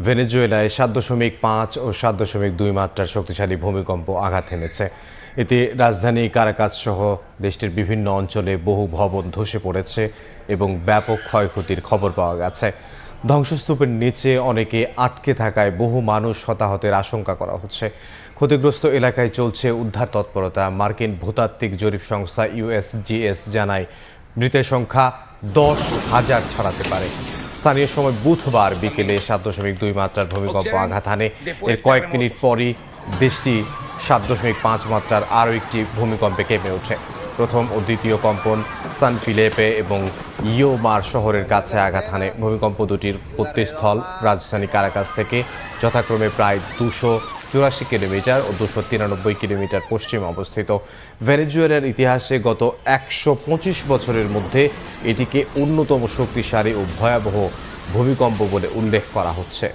ভেনেজুয়েলায় ৭.৫ ও ৭.২ মাত্রার শক্তিশালী ভূমিকম্প আঘাত এনেছে। এতে রাজধানী কারাকাস সহ দেশটির বিভিন্ন অঞ্চলে বহু ভবন ধসে পড়েছে এবং ব্যাপক ক্ষয়ক্ষতির খবর পাওয়া গেছে। ধ্বংসস্তূপের নিচে অনেকে আটকে থাকায় বহু মানুষ হতাহতের আশঙ্কা করা হচ্ছে। ক্ষতিগ্রস্ত এলাকায় চলছে উদ্ধার তৎপরতা। মার্কিন ভূতাত্ত্বিক জরিপ সংস্থা USGS জানায় মৃতের সংখ্যা 10,000 ছাড়াতে পারে। স্থানীয় সময় বুধবার বিকেলে 7.2 মাত্রার ভূমিকম্প আঘাত হানে। এর কয়েক মিনিট পরই দেশটি 7.5 মাত্রার আরও একটি ভূমিকম্পে কেঁপে ওঠে। প্রথম ও দ্বিতীয় কম্পন সান ফিলিপে এবং ইয়োমার শহরের কাছে আঘাত হানে। ভূমিকম্প দুটির উৎপত্তিস্থল রাজধানী কারাকাস থেকে যথাক্রমে প্রায় 284 কিলোমিটার ও 293 কিলোমিটার পশ্চিমে অবস্থিত। ভেনেজুয়েলার ইতিহাসে গত 125 বছরের মধ্যে এটিকে অন্যতম শক্তিশালী ও ভয়াবহ ভূমিকম্প বলে উল্লেখ করা হচ্ছে।